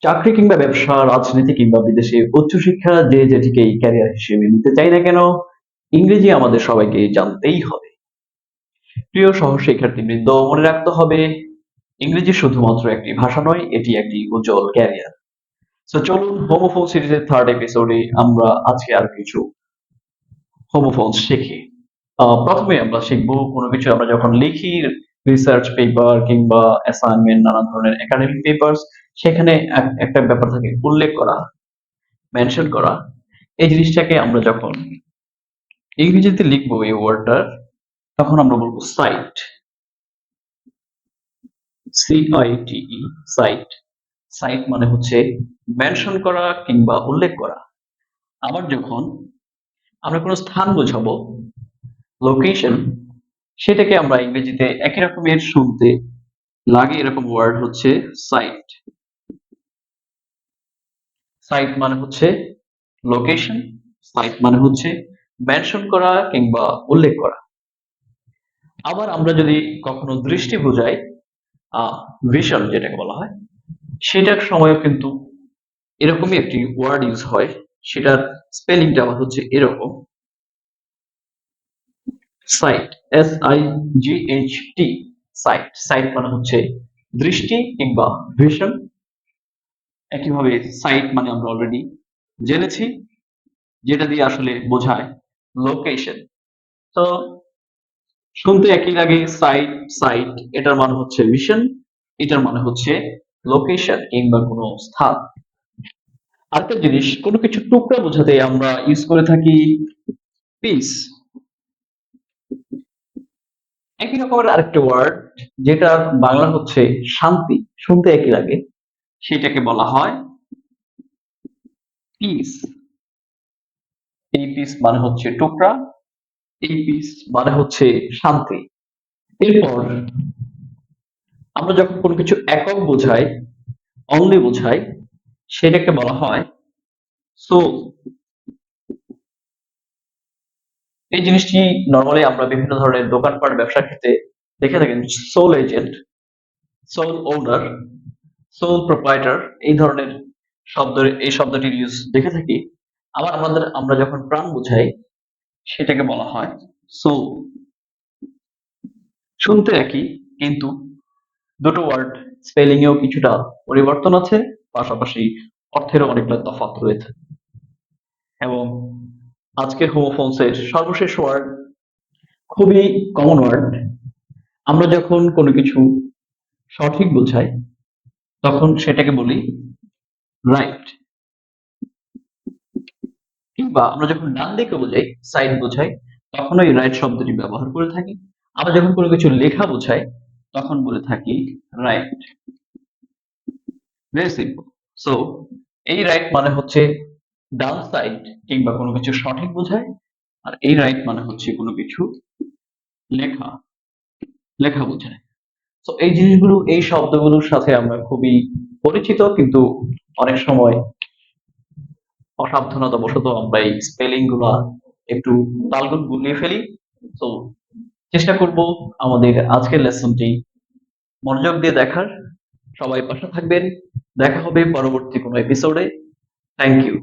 চাকরি কিংবা ব্যবসা, রাজনীতি কিংবা বিদেশে উচ্চশিক্ষা যে যেটিকেই ক্যারিয়ার হিসেবে নিতে চাই না কেন, ইংরেজি আমাদের সবাইকে জানতেই হবে। প্রিয় সহশিক্ষার্থীবৃন্দ, মনে রাখতে হবে ইংরেজি শুধুমাত্র একটি ভাষা নয়, এটি একটি উজ্জ্বল ক্যারিয়ার। তো চলুন হোমোফোন সিরিজের থার্ড এপিসোডে আমরা আজকে আর কিছু হোমোফোন শিখি। প্রথমে আমরা শিখবো কোনো কিছু আমরা যখন লিখি, রিসার্চ পেপার কিংবা অ্যাসাইনমেন্ট, নানা ধরনের একাডেমিক পেপারস, সেখানে একটা ব্যাপার থাকে উল্লেখ করা, মেনশন করা। এই জিনিসটাকে আমরা যখন ইংরেজিতে লিখবো এই ওয়ার্ডটার, তখন আমরা বলবো সাইট, CITE, সাইট। সাইট মানে হচ্ছে মেনশন করা কিংবা উল্লেখ করা। আবার যখন আমরা কোনো স্থান বোঝাবো, লোকেশন, সেটাকে আমরা ইংরেজিতে একই রকমের শুনতে লাগে এরকম ওয়ার্ড হচ্ছে সাইট। সাইট মানে হচ্ছে লোকেশন, সাইট মানে হচ্ছে মেনশন করা কিংবা উল্লেখ করা। আবার আমরা যদি কখনো দৃষ্টি বোঝাই, ভিশন যেটাকে বলা হয়, সেটার সময়ও কিন্তু এরকমই একটি ওয়ার্ড ইউজ হয়। সেটার স্পেলিংটা আবার হচ্ছে এরকম, সাইট, SIGHT, সাইট। সাইট মানে হচ্ছে দৃষ্টি কিংবা ভিশন। একইভাবে সাইট মানে আমরা অলরেডি জেনেছি, যেটা দিয়ে আসলে বোঝায় লোকেশন। তো শুনতে একই লাগে, সাইট সাইট, এটার মানে হচ্ছে ভিশন, এটার মানে হচ্ছে লোকেশন কিংবা কোনো স্থান। আরেকটা জিনিস, কোনো কিছু টুকরা বোঝাতে আমরা ইউজ করে থাকি পিস। একই রকমের আরেকটা ওয়ার্ড, যেটা বাংলা হচ্ছে শান্তি, শুনতে একই লাগে, সেটাকে বলা হয় পিস। এই পিস মানে হচ্ছে টুকরা, এই পিস মানে হচ্ছে শান্তি। এরপর আমরা যখন কোনো কিছু একক বোঝাই, অনলি বোঝাই, সেটাকে বলা হয় সোল। এই জিনিসটি নর্মালি আমরা বিভিন্ন ধরনের দোকানপাট ব্যবসার ক্ষেত্রে দেখে থাকেন। সোল এজেন্ট, সোল ওনার, সোল প্রোপ্রাইটার, এই ধরনের এই শব্দটির ইউজ দেখে থাকি। আবার আমরা যখন প্রাণ বোঝাই, সেটাকে বলা হয় সোল। শুনতে একই, কিন্তু দুটো ওয়ার্ড স্পেলিং এও কিছুটা পরিবর্তন আছে, পাশাপাশি অর্থেরও অনেকটা তফাৎ রয়েছে। এবং আজকের হোমোফোনস এর সর্বশেষ ওয়ার্ড খুবই কমন ওয়ার্ড। আমরা যখন কোনো কিছু সঠিক বোঝাই, তখন সেটাকে বলি রাইট। কিংবা আমরা যখন ডান দিকে বোঝাই, সাইড বোঝাই, তখন ওই রাইট শব্দটি ব্যবহার করে থাকি। আমরা যখন কোনো কিছু লেখা বোঝাই, তখন বলে থাকি রাইট। Very simple. সো এই রাইট মানে হচ্ছে ডান সাইড কিংবা কোনো কিছু সঠিক বোঝায়, আর এই রাইট মানে হচ্ছে কোনো কিছু লেখা লেখা বোঝায়। তো এই জিনিসগুলো, এই শব্দগুলোর সাথে আমরা খুবই পরিচিত, কিন্তু অনেক সময় অসাবধানতা বশত আমরা এই স্পেলিং গুলা একটু তালগুল গুলিয়ে ফেলি। তো চেষ্টা করব আমাদের আজকের লেসনটি মনোযোগ দিয়ে দেখার। সবাই পাশে থাকবেন। দেখা হবে পরবর্তী কোনো এপিসোডে। Thank you.